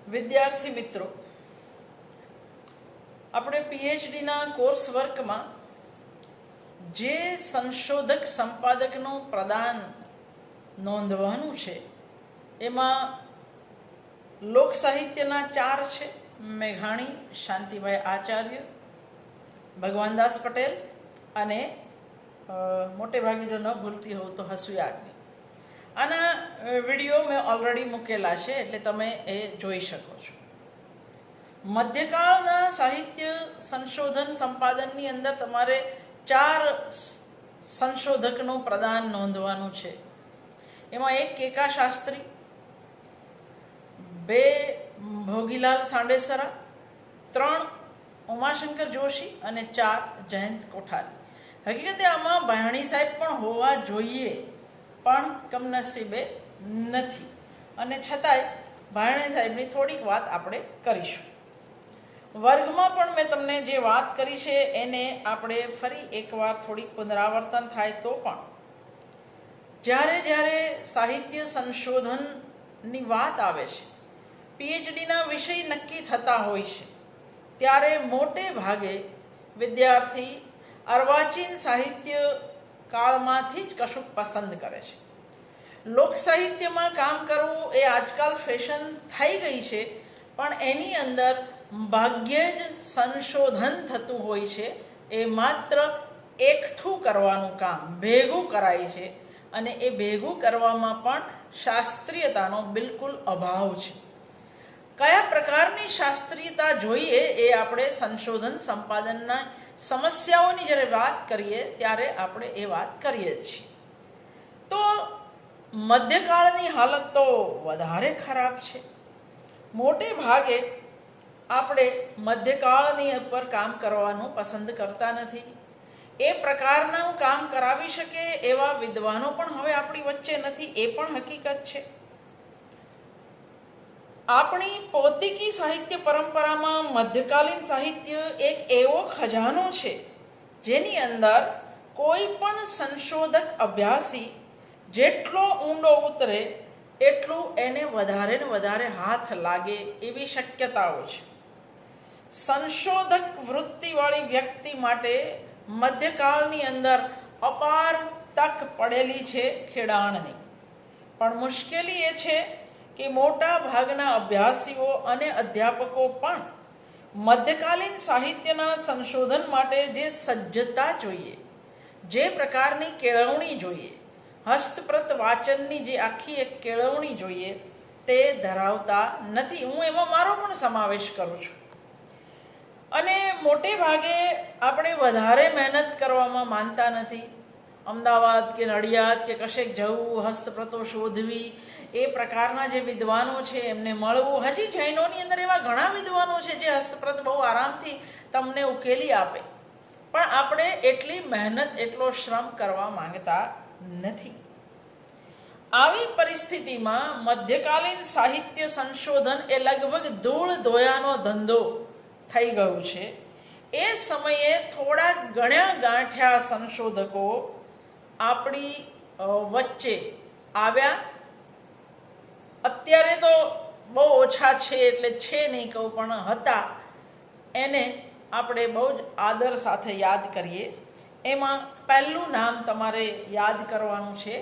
વિદ્યાર્થી મિત્રો, આપણે પીએચડીના કોર્સ વર્કમાં જે સંશોધક સંપાદકનું પ્રદાન નોંધવાનું છે એમાં લોક સાહિત્યના 4 છે: મેઘાણી, શાંતિભાઈ આચાર્ય, ભગવાનદાસ પટેલ અને મોટે ભાગે જો ન ભૂલતી હોઉં તો હસુયાગ્નિ. આના વિડીયો મેં ઓલરેડી મૂકેલા છે, એટલે તમે એ જોઈ શકો છો. મધ્યકાળના સાહિત્ય સંશોધન સંપાદનની અંદર તમારે 4 સંશોધકનું પ્રદાન નોંધવાનું છે. એમાં 1 કેકા શાસ્ત્રી, 2 ભોગીલાલ સાંડેસરા, 3 ઉમાશંકર જોશી અને 4 જયંત કોઠારી. હકીકતે આમાં ભાયણી સાહેબ પણ હોવા જોઈએ, પણ કમનસીબે નથી, અને છતાંય ભાયણી સાહેબની થોડીક વાત આપણે કરીશું. વર્ગમાં પણ મેં તમને જે વાત કરી છે એને આપણે ફરી એકવાર થોડીક પુનરાવર્તન થાય તો પણ જ્યારે જ્યારે સાહિત્ય સંશોધનની વાત આવે છે, પીએચડીના વિષય નક્કી થતા હોય છે, ત્યારે મોટે ભાગે વિદ્યાર્થી અર્વાચીન સાહિત્ય કાળમાંથી જ કશુંક પસંદ કરે છે. લોક સાહિત્યમાં કામ કરવું એ આજકાલ ફેશન થઈ ગઈ છે, પણ એની અંદર ભાગ્યે જ સંશોધન થતું હોય છે. એ માત્ર એકઠું કરવાનું કામ ભેગું કરાય છે, અને એ ભેગું કરવામાં પણ શાસ્ત્રીયતાનો બિલકુલ અભાવ છે. કયા પ્રકારની શાસ્ત્રીયતા જોઈએ એ આપણે સંશોધન સંપાદનના સમસ્યાઓની જ્યારે વાત કરીએ ત્યારે આપણે એ વાત કરીએ છીએ. તો મધ્યકાળની હાલત તો વધારે ખરાબ છે. મોટે ભાગે આપણે મધ્યકાળની ઉપર કામ કરવાનું પસંદ કરતા નથી. એ પ્રકારનું કામ કરાવી શકે એવા વિદ્વાનો પણ હવે આપણી વચ્ચે નથી, એ પણ હકીકત છે. આપણી પૌતિકી સાહિત્ય પરંપરામાં મધ્યકાલીન સાહિત્ય એક એવો ખજાનો છે જેની અંદર કોઈ પણ સંશોધક અભ્યાસી જેટલો ઊંડો ઉતરે એટલું એને વધારે ને વધારે હાથ લાગે એવી શક્યતાઓ છે. સંશોધક વૃત્તિવાળી વ્યક્તિ માટે મધ્યકાળની અંદર અપાર તક પડેલી છે ખેડાણની. પણ મુશ્કેલી એ છે કે મોટા ભાગના અભ્યાસીઓ અને અધ્યાપકો પણ મધ્યકાલીન સાહિત્યના સંશોધન માટે જે સજ્જતા જોઈએ, જે પ્રકારની કેળવણી જોઈએ, હસ્તપ્રત વાચનની જે આખી એક કેળવણી જોઈએ, તે ધરાવતા નથી. હું એમાં મારો પણ સમાવેશ કરું છું. અને મોટે ભાગે આપણે વધારે મહેનત કરવામાં માનતા નથી. અમદાવાદ કે નડિયાદ કે કશેક જવું, હસ્તપ્રતો શોધવી, એ પ્રકારના જે વિદ્વાનો છે એમને મળવું. હજી જૈનોની અંદર એવા ઘણા વિદ્વાનો છે જે હસ્તપ્રત બહુ આરામથી તમને ઉકેલી આપે, પણ આપણે એટલી મહેનત, એટલો શ્રમ કરવા માંગતા નથી. આવી પરિસ્થિતિમાં મધ્યકાલીન સાહિત્ય સંશોધન એ લગભગ ધૂળ ધોયાનો ધંધો થઈ ગયું છે. એ સમયે થોડા ગણ્યા ગાંઠ્યા સંશોધકો આપણી વચ્ચે આવ્યા. અત્યારે તો બહુ ઓછા છે, એટલે છે નહીં કહું, પણ હતા. એને આપણે બહુ જ આદર સાથે યાદ કરીએ. એમાં પહેલું નામ તમારે યાદ કરવાનું છે,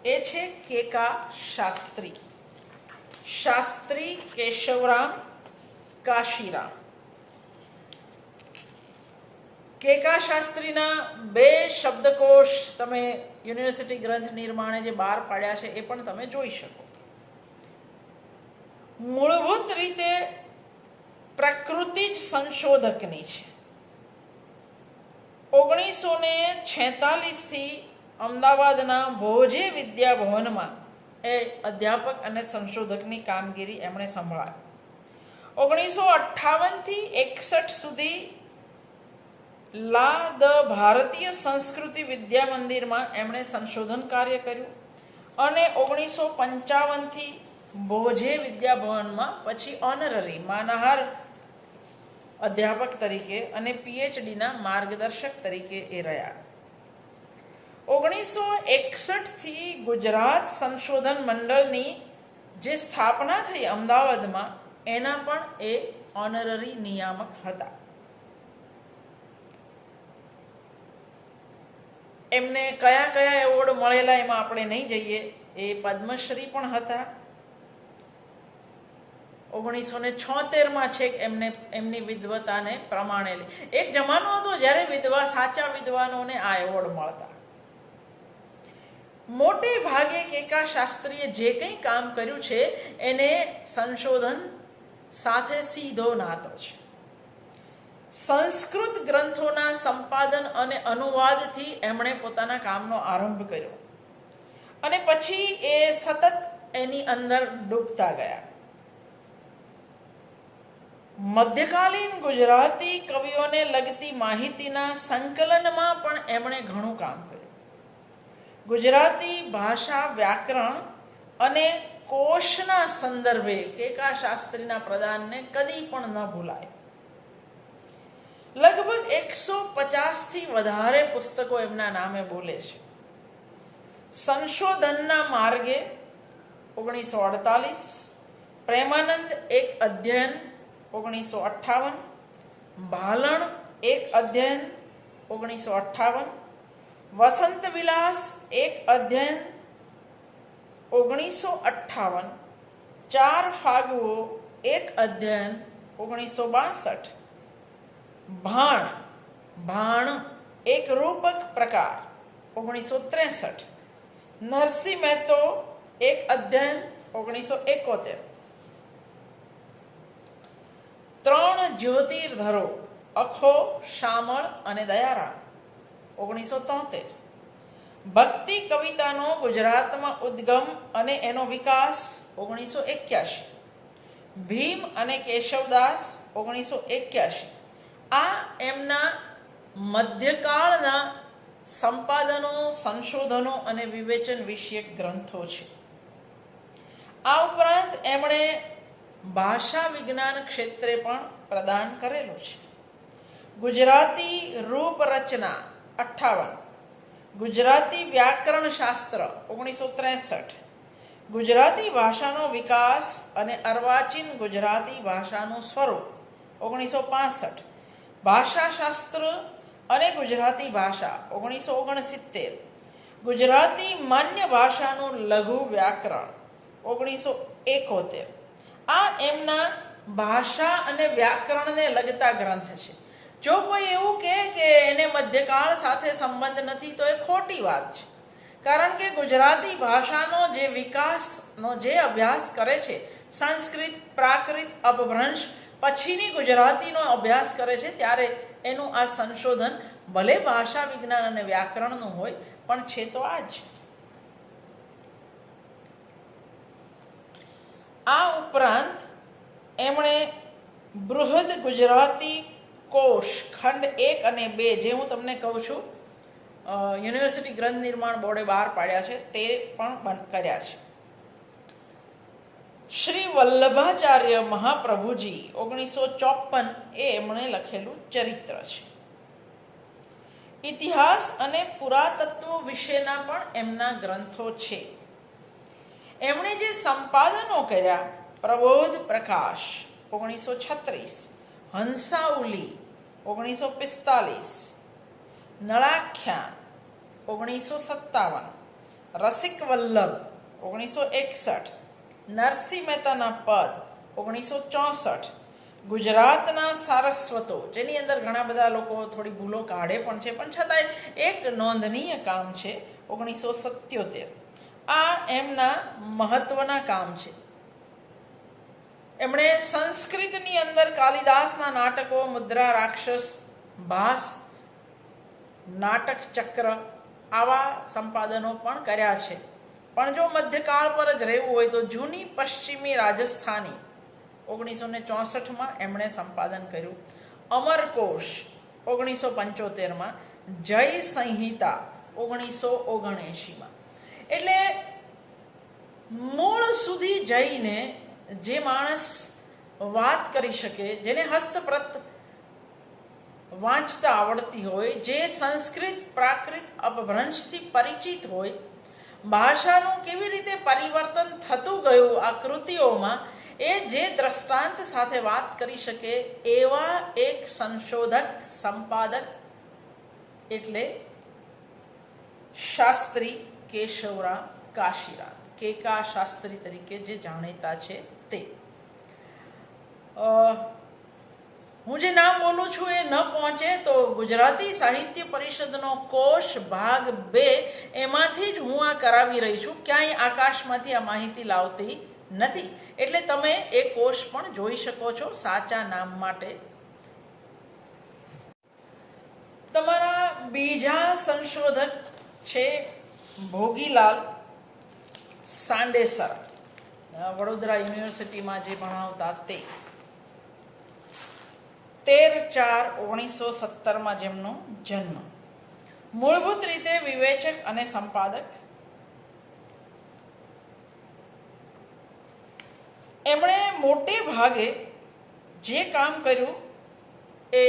એ છે કેકા શાસ્ત્રી. શાસ્ત્રી કેશવરામ કાશીરામ. કેકા શાસ્ત્રીના 2 શબ્દકોશ તમે યુનિવર્સિટી ગ્રંથ નિર્માણે જે બહાર પાડ્યા છે એ પણ તમે જોઈ શકો. મૂળભૂત રીતે પ્રકૃતિ જ સંશોધકની છે. 1946થી અમદાવાદના ભોજે વિદ્યાભવનમાં એ અધ્યાપક અને સંશોધકની કામગીરી એમણે સંભાળી. 1958થી 61 સુધી લા દ ભારતીય સંસ્કૃતિ વિદ્યા મંદિરમાં એમણે સંશોધન કાર્ય કર્યું, અને 1955થી ભોજે વિદ્યાભવનમાં પછી ઓનરરી માનહાર અધ્યાપક તરીકે અને પીએચડીના માર્ગદર્શક તરીકે એ રહ્યા. 1961થી ગુજરાત સંશોધન મંડળની જે સ્થાપના થઈ અમદાવાદમાં, એના પણ એ ઓનરરી નિયામક હતા. એમને કયા કયા એવોર્ડ મળેલા એમાં આપણે નહીં જઈએ. એ પદ્મશ્રી પણ હતા. 1976માં છેક એમને એમની વિદ્વતાને પ્રમાણેલી. એક જમાનો હતો જ્યારે સાચા વિદ્વાનોને આ એવોર્ડ મળતા. મોટે ભાગે કેકા શાસ્ત્રીએ જે કંઈ કામ કર્યું છે એને સંશોધન સાથે સીધો નાતો છે. સંસ્કૃત ગ્રંથોના સંપાદન અને અનુવાદથી એમણે પોતાના કામનો આરંભ કર્યો અને પછી એ સતત એની અંદર ડૂબતા ગયા. મધ્યકાલીન ગુજરાતી કવિઓને લગતી માહિતીના સંકલનમાં પણ એમણે ઘણું કામ કર્યું. ગુજરાતી ભાષા વ્યાકરણ અને કોશના સંદર્ભે કેકા શાસ્ત્રીના પ્રદાનને કદી પણ ન ભૂલાય. લગભગ 150થી વધારે પુસ્તકો એમના નામે બોલે છે. સંશોધનના માર્ગે 1948, પ્રેમાનંદ એક અધ્યયન 1958, ભાલણ એક અધ્યયન 1958, વસંત વિલાસ એક અધ્યયન 1958, ચાર ફાગુઓ એક અધ્યયન 1962, ભાણ એક રૂપક પ્રકાર 1963, નરસિંહ મહેતો એક અધ્યયન 1971, ત્રણ જ્યોતિર્ધરો અખો, શામળ અને દયારામ 1973, ભક્તિ કવિતાનો ગુજરાતમાં ઉદ્ગમ અને એનો વિકાસ 1981, ભીમ અને કેશવદાસ 1981. આ એમના મધ્યકાળના સંપાદનો, સંશોધનો અને વિવેચન વિષયક ગ્રંથો છે. આ ઉપરાંત એમણે ભાષા વિજ્ઞાન ક્ષેત્રે પણ પ્રદાન કરેલું છે. ગુજરાતી રૂપરચના 58, ગુજરાતી વ્યાકરણ શાસ્ત્ર 1963, ગુજરાતી ભાષાનો વિકાસ અને અર્વાચીન ગુજરાતી ભાષાનું સ્વરૂપ 1965, ભાષાશાસ્ત્ર અને ગુજરાતી ભાષા 1969, ગુજરાતી માન્ય ભાષાનું લઘુ વ્યાકરણ 1971. આ એમના ભાષા અને વ્યાકરણને લગતા ગ્રંથ છે. જો કોઈ એવું કહે કે એને મધ્યકાળ સાથે સંબંધ નથી તો એ ખોટી વાત છે. કારણ કે ગુજરાતી ભાષાનો જે વિકાસનો જે અભ્યાસ કરે છે, સંસ્કૃત, પ્રાકૃત, અપભ્રંશ પછીની ગુજરાતીનો અભ્યાસ કરે છે, ત્યારે એનું આ સંશોધન ભલે ભાષા વિજ્ઞાન અને વ્યાકરણનું હોય પણ છે તો આ જ. આ ઉપરાંત એમણે બૃહદ ગુજરાતી કોશ ખંડ 1 અને 2, જે હું તમને કહું છું યુનિવર્સિટી ગ્રંથ નિર્માણ બોર્ડે બહાર પાડ્યા છે, તે પણ કર્યા છે. શ્રી વલ્લભાચાર્ય મહાપ્રભુજી 1954 એ એમણે લખેલું ચરિત્ર છે. ઇતિહાસ અને પુરાતત્વ વિશેના પણ એમના ગ્રંથો છે. એમણે જે સંપાદનો કર્યા, પ્રબોધ પ્રકાશ 1936, હંસાઉલી 1945, નળાખ્યાન 1957, રસિક વલ્લભ 1961, નરસિંહ મહેતાના પદ 1964, ગુજરાતના સારસ્વતો, જેની અંદર ઘણા બધા લોકો થોડી ભૂલો કાઢે પણ છે, પણ છતાંય એક નોંધનીય કામ છે 1977. આ એમના મહત્વના કામ છે. એમણે સંસ્કૃતની અંદર કાલિદાસના નાટકો, મુદ્રા રાક્ષસ, ભાસ, નાટક ચક્ર આવા સંપાદનો પણ કર્યા છે. પણ જો મધ્યકાળ પર જ રહેવું હોય તો જૂની પશ્ચિમી રાજસ્થાની 1964માં એમણે સંપાદન કર્યું. અમરકોશ 1975માં, જય સંહિતા 1979માં. એટલે મૂળ સુધી જઈને જે માણસ વાત કરી શકે, જેને હસ્તપ્રત વાંચતા આવડતી હોય, જે સંસ્કૃત, પ્રાકૃત, અપભ્રંશથી પરિચિત હોય, ભાષાનું કેવી રીતે પરિવર્તન થતું ગયું આ કૃતિઓમાં, એ જે દ્રષ્ટાંત સાથે વાત કરી શકે એવા એક સંશોધક સંપાદક એટલે શાસ્ત્રી કેશવરામ કાશીરામ, કેકા શાસ્ત્રી તરીકે જે જાણીતા છે તે. હું જે નામ બોલું છું એ ન પહોંચે તો ગુજરાતી સાહિત્ય પરિષદનો કોષ ભાગ 2 એમાંથી જ હું આ કરાવી રહી છું. ક્યાંય આકાશમાંથી આ માહિતી લાવતી નથી. એટલે તમે એ કોષ પણ જોઈ શકો છો સાચા નામ માટે. તમારા બીજા સંશોધક છે ભોગીલાલ સાંડેસરા, વડોદરા યુનિવર્સિટીમાં જે ભણાવતા તે. 13/4/1970 જેમનો જન્મ. મૂળભૂત રીતે વિવેચક અને સંપાદક. એમણે મોટે ભાગે જે કામ કર્યું એ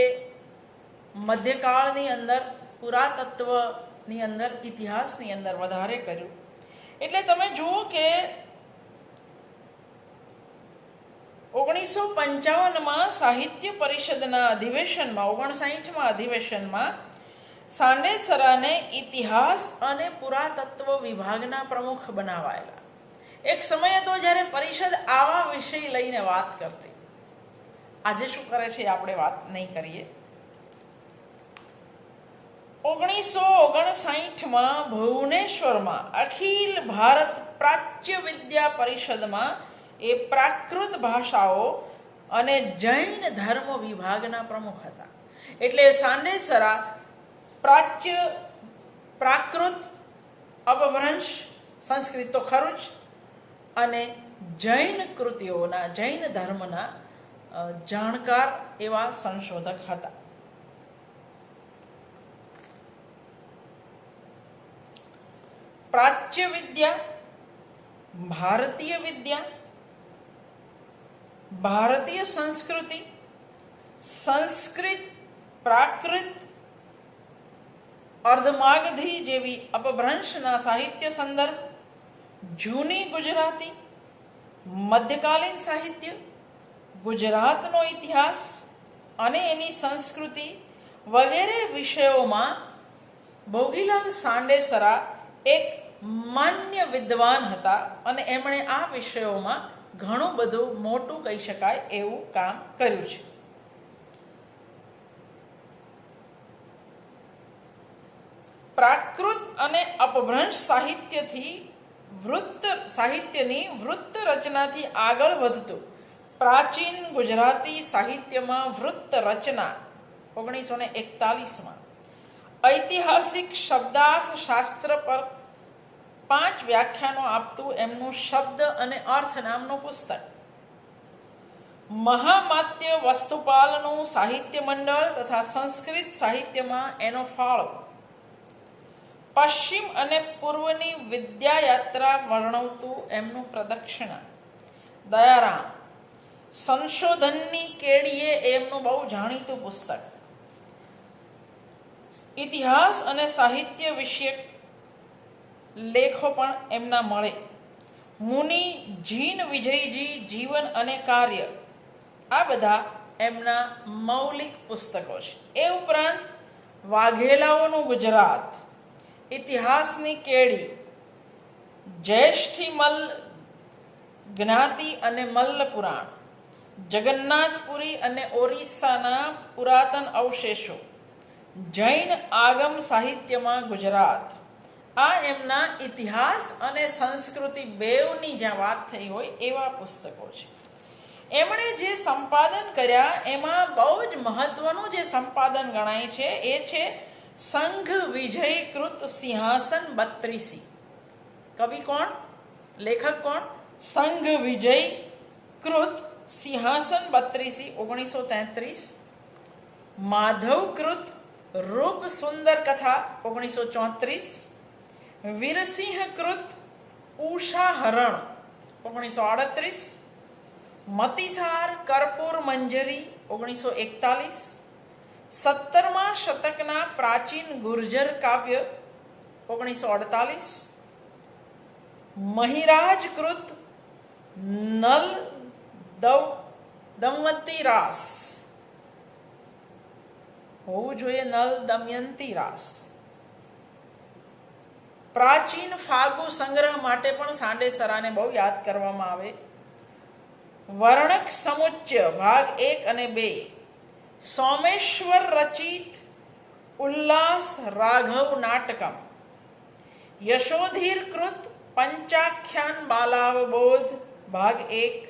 મધ્યકાળની અંદર, પુરાતત્વની અંદર, ઇતિહાસની અંદર વધારે કર્યું. એટલે તમે જુઓ કે 1955માં સાહિત્ય પરિષદના અધિવેશનમાં, 59મા અધિવેશનમાં સાંડેસરાને ઇતિહાસ અને પુરાતત્વ વિભાગના પ્રમુખ બનાવાયેલા. એક સમય હતો જ્યારે પરિષદ આવા વિષય લઈને વાત કરતી. આજે શું કરે છે આપણે વાત નહીં કરીએ. 1959માં ભુવનેશ્વરમાં અખિલ ભારત પ્રાચ્ય વિદ્યા પરિષદમાં એ પ્રાકૃત ભાષાઓ અને જૈન ધર્મ વિભાગના પ્રમુખ હતા. એટલે સાંડેસરા પ્રાકૃત, અપભ્રંશ, સંસ્કૃત તો ખરું જ, અને જૈન કૃતિઓના, જૈન ધર્મના જાણકાર એવા સંશોધક હતા. પ્રાચ્ય વિદ્યા, ભારતીય વિદ્યા, ભારતીય સંસ્કૃતિ, સંસ્કૃત, પ્રાકૃત, અર્ધમાગધી જેવી અપભ્રંશના સાહિત્ય સંદર્ભ, જૂની ગુજરાતી, મધ્યકાલીન સાહિત્ય, ગુજરાતનો ઇતિહાસ અને એની સંસ્કૃતિ વગેરે વિષયોમાં ભોગીલાલ સાંડેસરા એક માન્ય વિદ્વાન હતા અને એમણે આ વિષયોમાં ઘણું બધું મોટું કહી શકાય એવું કામ કર્યું છે. પ્રાકૃત અને અપભ્રંશ સાહિત્યની વૃત્ત રચનાથી આગળ વધતું પ્રાચીન ગુજરાતી સાહિત્યમાં વૃત્ત રચના 1941માં, ઐતિહાસિક શબ્દાર્થ શાસ્ત્ર પર 5 વ્યાખ્યાનો આપતું એમનું શબ્દ અને અર્થ નામનું પુસ્તક, મહામાત્ય વસ્તુપાલનું સાહિત્ય મંડળ તથા સંસ્કૃત સાહિત્યમાં એનો ફાળો, પશ્ચિમ અને પૂર્વની વિદ્યાયાત્રા વર્ણવતું એમનું પ્રદક્ષિણા, દયારામ, સંશોધનની કેડીએ એમનું બહુ જાણીતું પુસ્તક, ઇતિહાસ અને સાહિત્ય વિષયક લેખો પણ એમના મળે, મુનિ જીન વિજયજી જીવન અને કાર્ય, આ બધા એમના મૌલિક પુસ્તકો છે. એ ઉપરાંત વાઘેલાઓનું ગુજરાત, ઇતિહાસની કેડી, જ્યેષ્ઠી જ્ઞાતિ અને મલ્લ પુરાણ, જગન્નાથપુરી અને ઓરિસ્સાના પુરાતન અવશેષો, જૈન આગમ સાહિત્યમાં ગુજરાત, આ એમના ઇતિહાસ અને સંસ્કૃતિ બેવની જ્યાં વાત થઈ હોય એવા પુસ્તકો છે. એમણે જે સંપાદન કર્યા એમાં બહુ જ મહત્વનું જે સંપાદન ગણાય છે એ છે સંઘ વિજયકૃત સિંહાસન 32. કવિ કોણ? લેખક કોણ? સંઘ વિજયકૃત સિંહાસન 32 1933. માધવકૃત રૂપ સુંદર કથા 1934. વીરસિંહકૃત ઉષા હરણ 1938. મતિસાર કર્પૂર મંજરી 1941. 17મા શતકના પ્રાચીન ગુર્જર કાવ્ય 1948. મહિરાજકૃત નલ દમવંતી રાસ હોવું જોઈએ, નલ દમયંતી રાસ. પ્રાચીન ફાગુ સંગ્રહ માટે પણ સાંડેસરાને બહુ યાદ કરવામાં આવે. વર્ણક સમુચ્ચય ભાગ 1 અને 2, સોમેશ્વર રચિત ઉલ્લાસ રાઘવ નાટકમ, યશોધીરકૃત પંચાખ્યાન બાલાવબોધ ભાગ 1,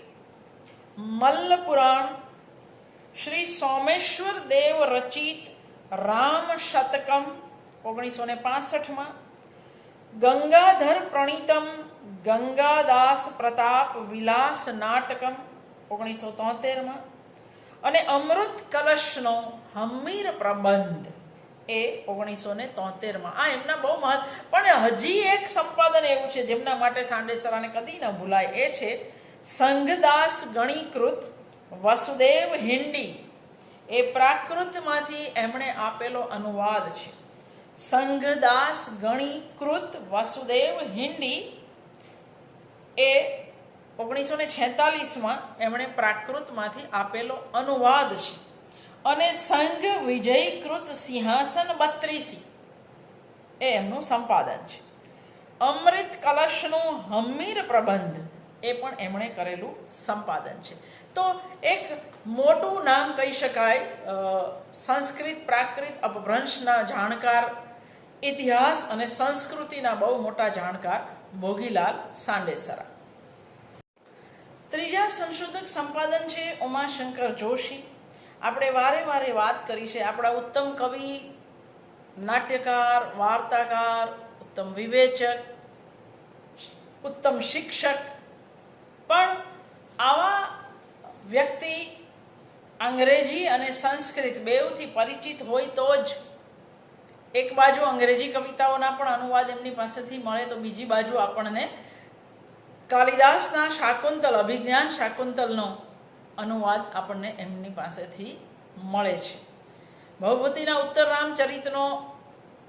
મલ્લ પુરાણ, શ્રી સોમેશ્વર દેવ રચિત રામ શતકમ 1965માં, ગંગાધર પ્રણીતમ ગંગાદાસ પ્રતાપ વિલાસ નાટકમ 1973માં, અને અમૃત કલશનો હમીર પ્રબંધ એ 1973માં. આ એમના બહુ પણ હજી એક સંપાદન એવું છે જેમના માટે સાંડેસરાને કદી ન ભૂલાય, એ છે સંઘદાસ ગણીકૃત વસુદેવ હિંડી. એ પ્રાકૃતમાંથી એમણે આપેલો અનુવાદ છે. સંઘદાસ ગણીકૃત વસુદેવ હિંડી એ 1946માં એમણે પ્રાકૃતમાંથી આપેલો અનુવાદ છે. અને સંઘ વિજયકૃત સિંહાસન 32 એ એમનું સંપાદન છે. અમૃત કલશનું હમીર પ્રબંધ એ પણ એમણે કરેલું સંપાદન છે. તો એક મોટું નામ કહી શકાય સંસ્કૃત પ્રાકૃત અપભ્રંશના જાણકાર, ઇતિહાસ અને સંસ્કૃતિના બહુ મોટા જાણકાર ભોગીલાલ સાંડેસરા. ત્રીજા સંશોધક સંપાદન છે ઉમાશંકર જોશી. આપણે વારે વારે વાત કરી છે, આપણા ઉત્તમ કવિ, નાટ્યકાર, વાર્તાકાર, ઉત્તમ વિવેચક, ઉત્તમ શિક્ષક. પણ આવા વ્યક્તિ અંગ્રેજી અને સંસ્કૃત બેઉથી પરિચિત હોય તો જ, એક બાજુ અંગ્રેજી કવિતાઓના પણ અનુવાદ એમની પાસેથી મળે, તો બીજી બાજુ આપણને કાલિદાસના શાકુંતલ, અભિજ્ઞાન શાકુંતલનો અનુવાદ આપણને એમની પાસેથી મળે છે. ભવભૂતિના ઉત્તર રામચરિતનો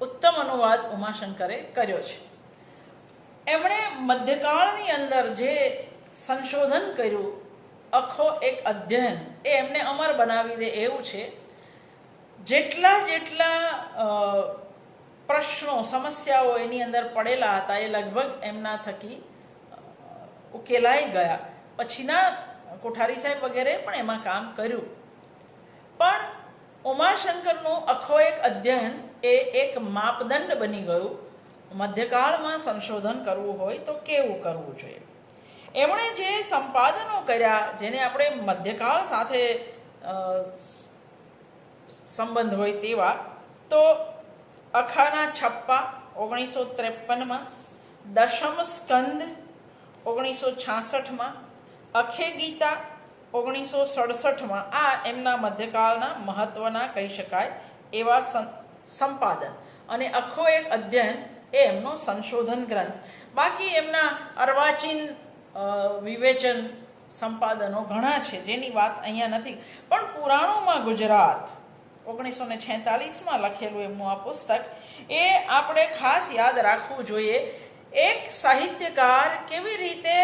ઉત્તમ અનુવાદ ઉમાશંકરે કર્યો છે. એમણે મધ્યકાળની અંદર જે સંશોધન કર્યું, આખો એક અધ્યયન, એ એમને અમર બનાવી દે એવું છે. જેટલા પ્રશ્નો, સમસ્યાઓ એની અંદર પડેલા હતા એ લગભગ એમના થકી ઉકેલાઈ ગયા. પછીના કોઠારી સાહેબ વગેરે પણ એમાં કામ કર્યું. પણ ઉમાશંકરનું આખો એક અધ્યયન એ એક માપદંડ બની ગયું. મધ્યકાળમાં સંશોધન કરવું હોય તો કેવું કરવું જોઈએ. એમણે જે સંપાદનો કર્યા, જેને આપણે મધ્યકાળ સાથે સંબંધ હોય તેવા, તો અખાના છપ્પા 1953માં, દશમ સ્કંદ 1966માં, અખે ગીતા 1967માં. આ એમના મધ્યકાળના મહત્વના કહી શકાય એવા સંપાદન, અને આખો એક અધ્યયન એ એમનો સંશોધન ગ્રંથ. બાકી એમના અર્વાચીન વિવેચન સંપાદનો ઘણા છે જેની વાત અહીંયા નથી. પણ પુરાણોમાં ગુજરાત 1946માં લખેલું એમનું આ પુસ્તક, એ આપણે ખાસ યાદ રાખવું જોઈએ. એક સાહિત્યકાર કેવી રીતે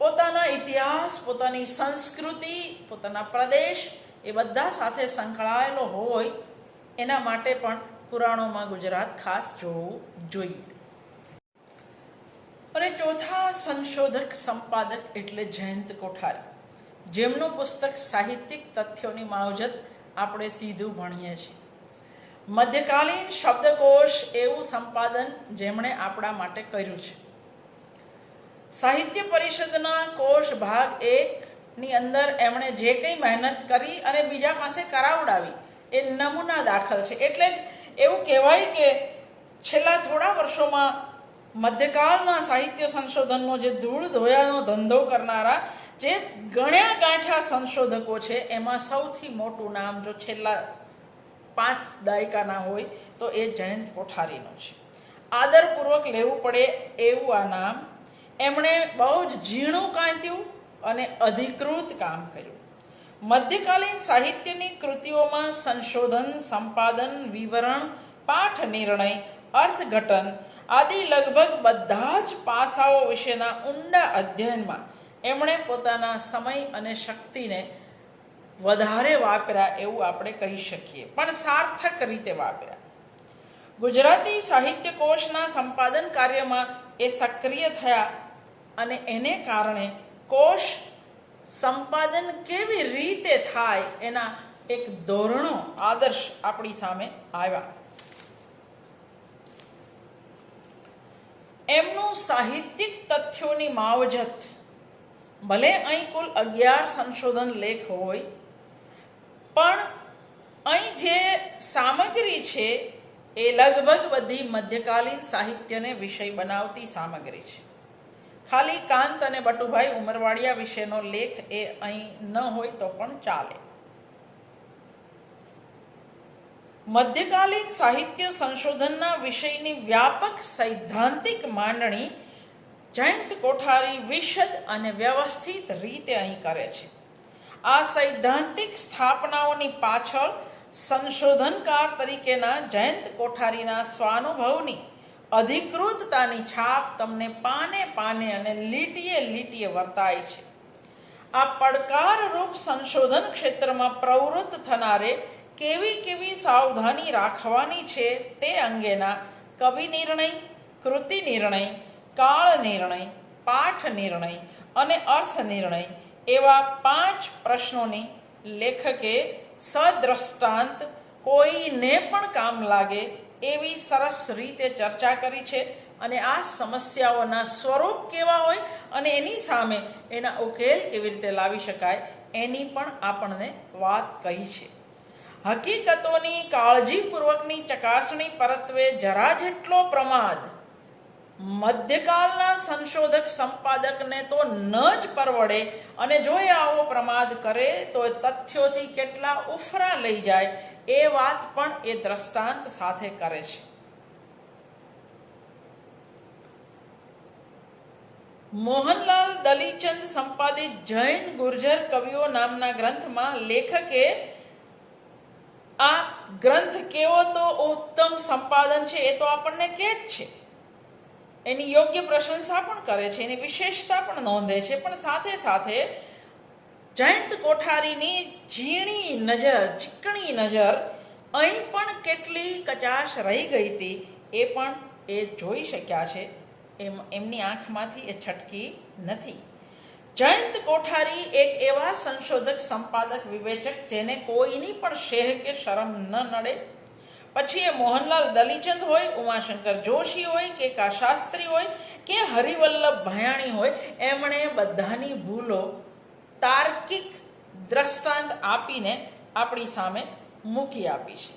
પોતાના ઇતિહાસ, પોતાની સંસ્કૃતિ, પોતાના પ્રદેશ એ બધા સાથે સંકળાયેલો હોય, એના માટે પણ પુરાણોમાં ગુજરાત ખાસ જોવું જોઈએ. અને ચોથા સંશોધક સંપાદક એટલે જયંત કોઠારી, જેમનું પુસ્તક સાહિત્યિક તથ્યોની માવજત આપણે સીધું ભણીએ છીએ. મધ્યકાલીન શબ્દકોશ એવું સંપાદન જેમણે આપણા માટે કર્યું છે. સાહિત્ય પરિષદના કોષ ભાગ 1ની અંદર એમણે જે કંઈ મહેનત કરી અને બીજા પાસે કરાવડાવી એ નમૂના દાખલ છે. એટલે જ એવું કહેવાય કે છેલ્લા થોડા વર્ષોમાં મધ્યકાળના સાહિત્ય સંશોધનનો જે ધૂળ ધોયાનો ધંધો કરનારા જે ગણ્યા ગાંઠ્યા સંશોધકો છે, એમાં સૌથી મોટું નામ જો છેલ્લા 5 દાયકાના હોય તો એ જયંત કોઠારીનું છે. આદરપૂર્વક લેવું પડે એવું આ નામ. એમણે બહુ જ ઝીણું કાંત્યું અને અધિકૃત કામ કર્યું. મધ્યકાલીન સાહિત્યની કૃતિઓમાં સંશોધન, સંપાદન, વિવરણ, પાઠ નિર્ણય, અર્થઘટન આદિ લગભગ બધા જ પાસાઓ વિશેના ઊંડા અધ્યયનમાં એમણે પોતાના સમય અને શક્તિને વધારે વાપર્યા એવું આપણે કહી શકીએ, પણ સાર્થક રીતે વાપર્યા. ગુજરાતી સાહિત્ય કોશના સંપાદન કાર્યમાં એ સક્રિય થયા અને એને કારણે કોશ સંપાદન કેવી રીતે થાય એના એક ધોરણો, આદર્શ આપણી સામે આવ્યા. એમનું સાહિત્યિક તથ્યોની માવજત, ભલે અહીં કુલ 11 સંશોધન લેખ હોય, પણ અહીં જે સામગ્રી છે એ લગભગ બધી મધ્યકાલીન સાહિત્યને વિષય બનાવતી સામગ્રી છે. ખાલી કાંત અને બટુભાઈ ઉમરવાડિયા વિશેનો લેખ એ અહીં ન હોય તો પણ ચાલે. મધ્યકાલીન સાહિત્ય સંશોધનના વિષયની વ્યાપક સૈદ્ધાંતિક માંડણી જયંત કોઠારી વિશદ અને વ્યવસ્થિત રીતે અહીં કરે છે. આ સૈદ્ધાંતિક સ્થાપનાઓની પાછળ સંશોધનકાર તરીકેના જયંત કોઠારીના સ્વાનુભવની અધિકૃતતાની છાપ તમને પાને પાને અને લીટીએ લીટીએ વર્તાય છે. આ પડકારરૂપ સંશોધન ક્ષેત્રમાં પ્રવૃત્ત થનારે કેવી કેવી સાવધાની રાખવાની છે તે અંગેના કવિ નિર્ણય, કૃતિ નિર્ણય, કાળ નિર્ણય, પાઠ નિર્ણય અને અર્થ નિર્ણય એવા 5 પ્રશ્નોની લેખકે સદ્રષ્ટાંત, કોઈને પણ કામ લાગે એવી સરસ રીતે ચર્ચા કરી છે. અને આ સમસ્યાઓના સ્વરૂપ કેવા હોય અને એની સામે એના ઉકેલ કેવી રીતે લાવી શકાય એની પણ આપણને વાત કહી છે. હકીકતોની કાળજીપૂર્વકની ચકાસણી પરત્વે જરા જેટલો પ્રમાદ મધ્યકાળના સંશોધક સંપાદકને તો ન જ પરવડે, અને જો એ આવો પ્રમાદ કરે તો એ તથ્યોથી કેટલા ઉફરા લઈ જાય એ વાત પણ એ દ્રષ્ટાંત સાથે કરે છે. મોહનલાલ દલીચંદ સંપાદિત જૈન ગુર્જર કવિઓ નામના ગ્રંથમાં લેખકે આ ગ્રંથ કેવો તો ઉત્તમ સંપાદન છે એ તો આપણને કહે જ છે, એની યોગ્ય પ્રશંસા પણ કરે છે, એની વિશેષતા પણ નોંધે છે, પણ સાથે સાથે જયંત કોઠારીની ઝીણી નજર, ચીકણી નજર અહીં પણ કેટલી કચાશ રહી ગઈ હતી એ પણ એ જોઈ શક્યા છે. એમની આંખમાંથી એ છટકી નથી. જયંત કોઠારી એક એવા સંશોધક, સંપાદક, વિવેચક જેને કોઈની પણ શેહ કે શરમ ન નડે. પછી એ મોહનલાલ દલીચંદ હોય, ઉમાશંકર જોશી હોય, કે કા શાસ્ત્રી હોય કે હરિવલ્લભ ભાયાણી હોય, એમણે બધાની ભૂલો તાર્કિક દ્રષ્ટાંત આપીને આપણી સામે મૂકી આપી છે.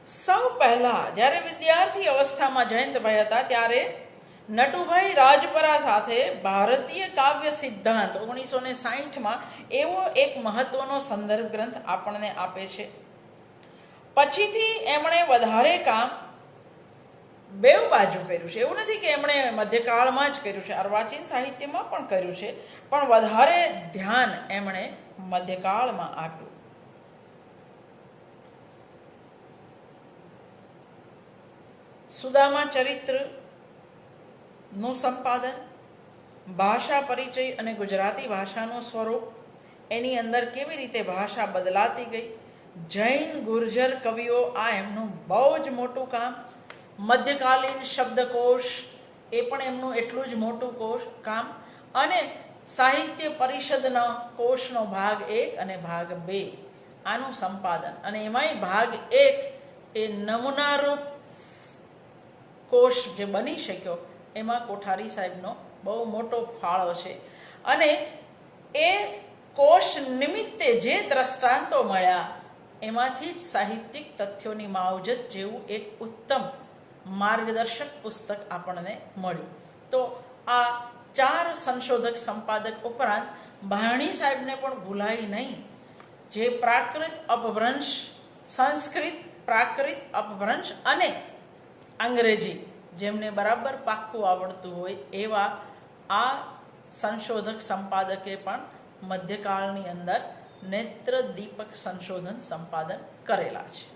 સૌ પહેલા જ્યારે વિદ્યાર્થી અવસ્થામાં જયંતભાઈ હતા ત્યારે નટુભાઈ રાજપરા સાથે ભારતીય કાવ્ય સિદ્ધાંત 1960માં એવો એક મહત્વનો સંદર્ભ ગ્રંથ આપણને આપે છે. પછીથી એમણે વધારે કામ બેવ બાજુ કર્યું છે. એવું નથી કે એમણે મધ્યકાળમાં જ કર્યું છે, અર્વાચીન સાહિત્યમાં પણ કર્યું છે, પણ વધારે ધ્યાન એમણે મધ્યકાળમાં આપ્યું. સુદામા ચરિત્રનું સંપાદન, ભાષા પરિચય અને ગુજરાતી ભાષાનું સ્વરૂપ, એની અંદર કેવી રીતે ભાષા બદલાતી ગઈ, જૈન ગુર્જર કવિઓ, આ એમનું બહુ જ મોટું કામ. મધ્યકાલીન શબ્દકોશ, એ પણ એમનું એટલું જ મોટું કામ. અને સાહિત્ય પરિષદનો કોષનો ભાગ 1 અને ભાગ 2 આનું સંપાદન, અને એમાંય ભાગ 1 એ નમૂનારૂપ કોષ જે બની શક્યો એમાં કોઠારી સાહેબનો બહુ મોટો ફાળો છે. અને એ કોષ નિમિત્તે જે દ્રષ્ટાંતો મળ્યા એમાંથી જ સાહિત્યિક તથ્યોની માવજત જેવું એક ઉત્તમ માર્ગદર્શક પુસ્તક આપણને મળ્યું. તો આ 4 સંશોધક સંપાદક ઉપરાંત ભાયાણી સાહેબને પણ ભૂલાય નહીં, જે પ્રાકૃત અપભ્રંશ, સંસ્કૃત પ્રાકૃત અપભ્રંશ અને અંગ્રેજી જેમને બરાબર પાક્કું આવડતું હોય એવા આ સંશોધક સંપાદકે પણ મધ્યકાળની અંદર નેત્ર દીપક સંશોધન સંપાદન કરેલા છે.